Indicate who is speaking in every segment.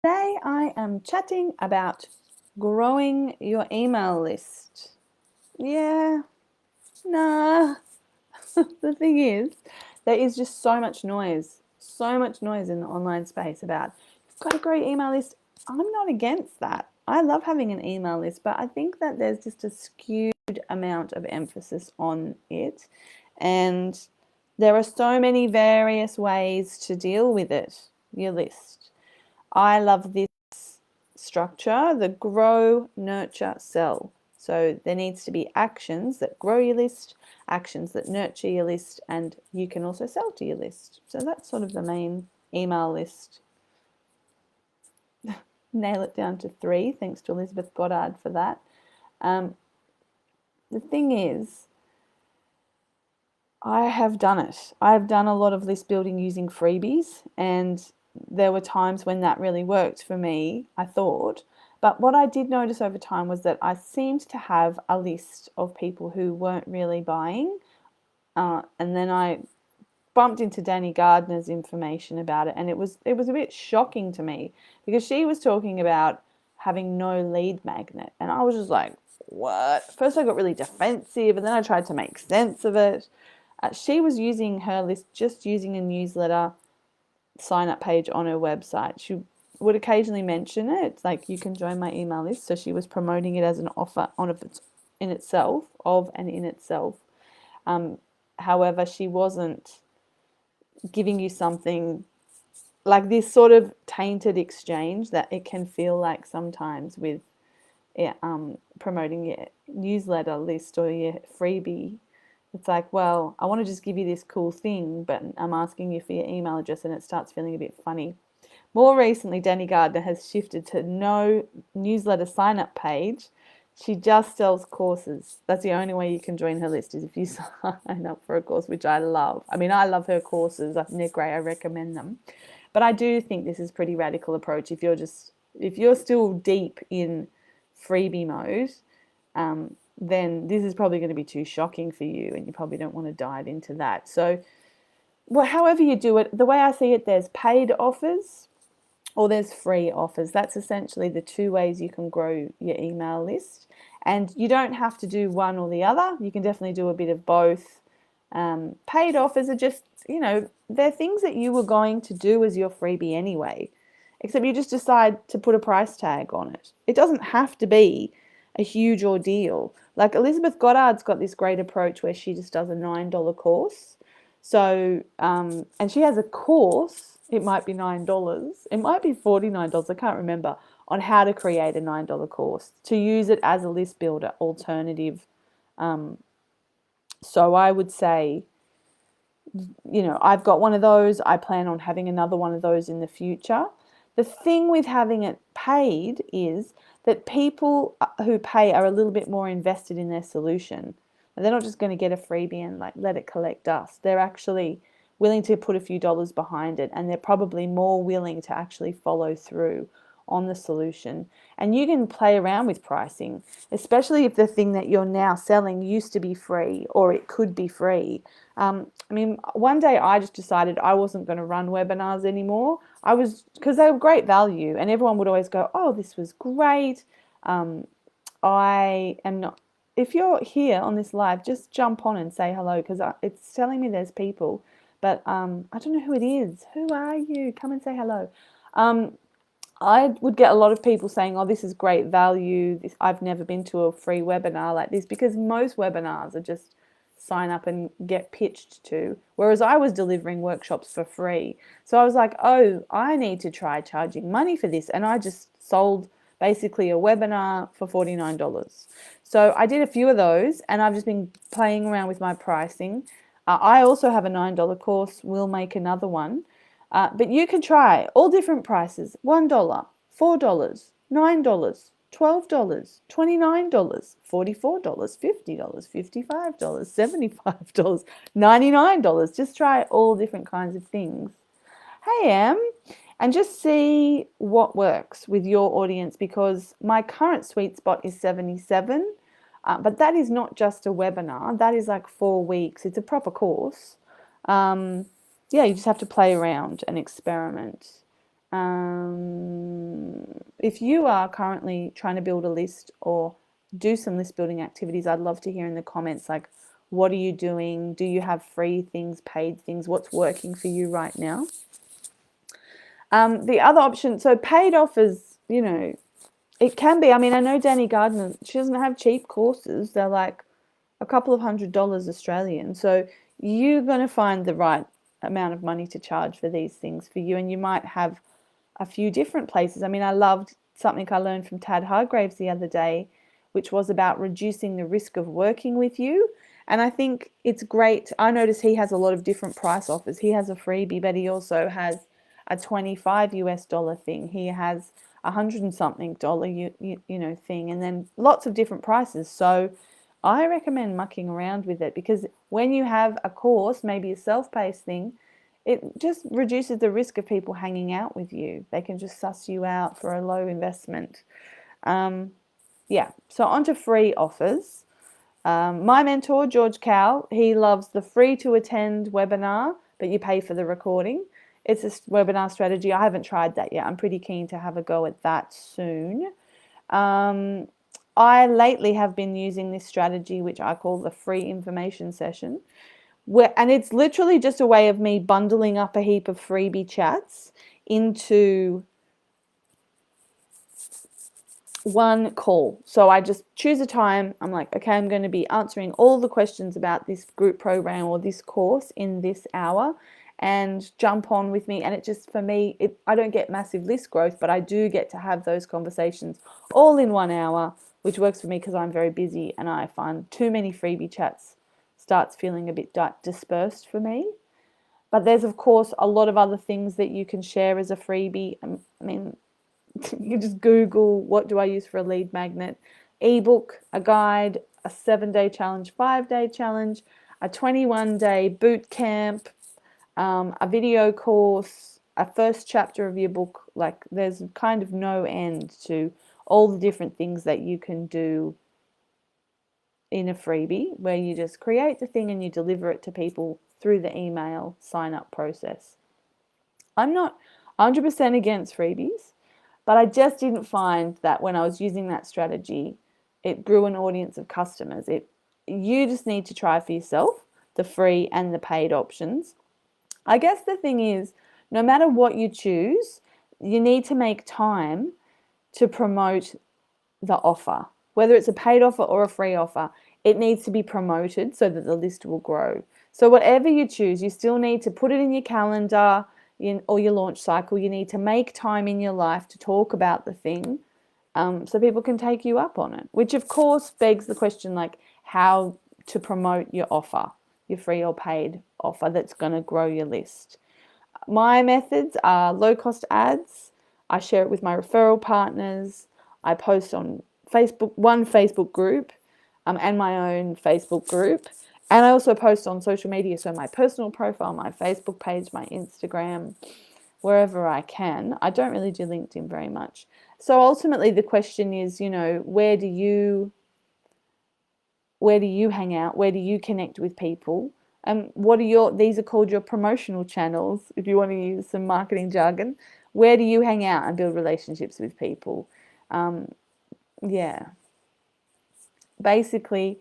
Speaker 1: Today I am chatting about growing your email list. Yeah, nah. The thing is, there is just so much noise in the online space about you've got a great email list. I'm not against that. I love having an email list, but I think that there's just a skewed amount of emphasis on it. And there are so many various ways to deal with it, your list. I love this structure, the grow, nurture, sell. So there needs to be actions that grow your list, actions that nurture your list, and you can also sell to your list. So that's sort of the main email list. Nail it down to 3. Thanks to Elizabeth Goddard for that. The thing is, I have done it. I've done a lot of list building using freebies, and there were times when that really worked for me, I thought. But what I did notice over time was that I seemed to have a list of people who weren't really buying. And then I bumped into Danny Gardner's information about it, and it was a bit shocking to me because she was talking about having no lead magnet, and I was just like, what? First I got really defensive, and then I tried to make sense of it. She was using her list just using a newsletter sign up page on her website. She would occasionally mention it, like you can join my email list. So she was promoting it as an offer on its in itself, of and in itself. However, she wasn't giving you something like this sort of tainted exchange that it can feel like sometimes with promoting your newsletter list or your freebie. It's like, well, I want to just give you this cool thing, but I'm asking you for your email address, and it starts feeling a bit funny. More recently, Danny Gardner has shifted to no newsletter sign up page. She just sells courses. That's the only way you can join her list, is if you sign up for a course, which I love. I mean, I love her courses. I think they're great. I recommend them. But I do think this is a pretty radical approach. If you're still deep in freebie mode, then this is probably going to be too shocking for you, and you probably don't want to dive into that. So, well, however you do it, the way I see it, there's paid offers or there's free offers. That's essentially the two ways you can grow your email list. And you don't have to do one or the other. You can definitely do a bit of both. Paid offers are just, they're things that you were going to do as your freebie anyway, except you just decide to put a price tag on it. It doesn't have to be a huge ordeal. Like Elizabeth Goddard's got this great approach where she just does a $9 course. So, and she has a course, it might be $9, it might be $49, I can't remember, on how to create a $9 course to use it as a list builder alternative. So I would say, I've got one of those. I plan on having another one of those in the future. The thing with having it paid is that people who pay are a little bit more invested in their solution. They're not just going to get a freebie and like let it collect dust. They're actually willing to put a few dollars behind it, and they're probably more willing to actually follow through on the solution. And you can play around with pricing, especially if the thing that you're now selling used to be free or it could be free. One day I just decided I wasn't going to run webinars anymore. Because they were great value, and everyone would always go, "Oh, this was great." I am not. If you're here on this live, just jump on and say hello, because it's telling me there's people, but I don't know who it is. Who are you? Come and say hello. I would get a lot of people saying, "Oh, this is great value. I've never been to a free webinar like this," because most webinars are just sign up and get pitched to, whereas I was delivering workshops for free. So I was like, oh, I need to try charging money for this, and I just sold basically a webinar for $49. So I did a few of those, and I've just been playing around with my pricing. I also have a $9 course. We'll make another one. But you can try all different prices: $1, $4, $9, $12, $29, $44, $50, $55, $75, $99. Just try all different kinds of things. Hey, Em, and just see what works with your audience, because my current sweet spot is 77. But that is not just a webinar. That is like 4 weeks. It's a proper course. Yeah, you just have to play around and experiment. If you are currently trying to build a list or do some list building activities, I'd love to hear in the comments, like, what are you doing? Do you have free things, paid things? What's working for you right now? The other option, so paid offers, it can be. I mean, I know Danny Gardner, she doesn't have cheap courses. They're like a couple of $100 Australian. So you're going to find the right amount of money to charge for these things for you. And you might have a few different places. I mean, I loved something I learned from Tad Hargraves the other day, which was about reducing the risk of working with you. And I think it's great. I notice he has a lot of different price offers. He has a freebie, but he also has a 25 US dollar thing. He has a hundred and something dollar thing, and then lots of different prices. So I recommend mucking around with it, because when you have a course, maybe a self-paced thing, it just reduces the risk of people hanging out with you. They can just suss you out for a low investment. Yeah, so on to free offers. My mentor, George Cowell, he loves the free to attend webinar, but you pay for the recording. It's a webinar strategy. I haven't tried that yet. I'm pretty keen to have a go at that soon. I lately have been using this strategy, which I call the free information session, and it's literally just a way of me bundling up a heap of freebie chats into one call. So I just choose a time. I'm like, okay, I'm going to be answering all the questions about this group program or this course in this hour, and jump on with me. And it just, for me, I don't get massive list growth, but I do get to have those conversations all in 1 hour, which works for me because I'm very busy, and I find too many freebie chats starts feeling a bit dispersed for me. But there's, of course, a lot of other things that you can share as a freebie. I mean, you just Google, what do I use for a lead magnet? Ebook, a guide, a 7-day challenge, 5-day challenge, a 21-day boot camp, a video course, a first chapter of your book. Like, there's kind of no end to all the different things that you can do in a freebie, where you just create the thing and you deliver it to people through the email sign up process. I'm not 100% against freebies, but I just didn't find that when I was using that strategy, it grew an audience of customers. You just need to try for yourself the free and the paid options. I guess the thing is, no matter what you choose, you need to make time to promote the offer. Whether it's a paid offer or a free offer, it needs to be promoted so that the list will grow. So whatever you choose, you still need to put it in your calendar or your launch cycle. You need to make time in your life to talk about the thing, so people can take you up on it, which of course begs the question, like, how to promote your offer, your free or paid offer that's going to grow your list. My methods are low-cost ads. I share it with my referral partners. I post on Facebook, one Facebook group, and my own Facebook group. And I also post on social media, so my personal profile, my Facebook page, my Instagram, wherever I can. I don't really do LinkedIn very much. So ultimately the question is, where do you hang out? Where do you connect with people? These are called your promotional channels, if you want to use some marketing jargon. Where do you hang out and build relationships with people? Yeah. Basically,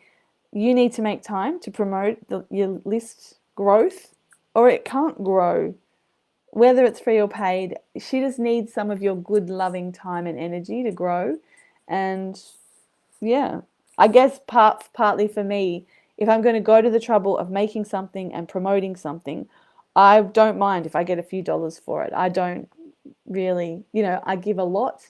Speaker 1: you need to make time to promote your list growth, or it can't grow. Whether it's free or paid, she just needs some of your good, loving time and energy to grow. And yeah, I guess partly for me, if I'm going to go to the trouble of making something and promoting something, I don't mind if I get a few dollars for it. I don't really, I give a lot,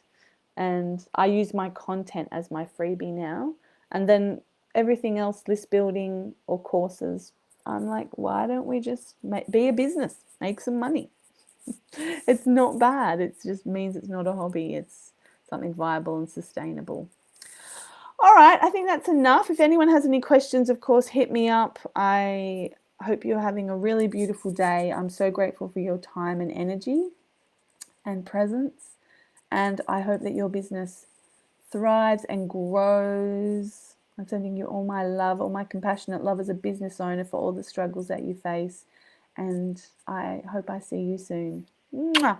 Speaker 1: and I use my content as my freebie now. And then everything else, list building or courses, I'm like, why don't we just be a business, make some money? It's not bad. It just means it's not a hobby. It's something viable and sustainable. All right, I think that's enough. If anyone has any questions, of course, hit me up. I hope you're having a really beautiful day. I'm so grateful for your time and energy and presence. And I hope that your business thrives and grows. I'm sending you all my love, all my compassionate love as a business owner for all the struggles that you face. And I hope I see you soon. Mwah!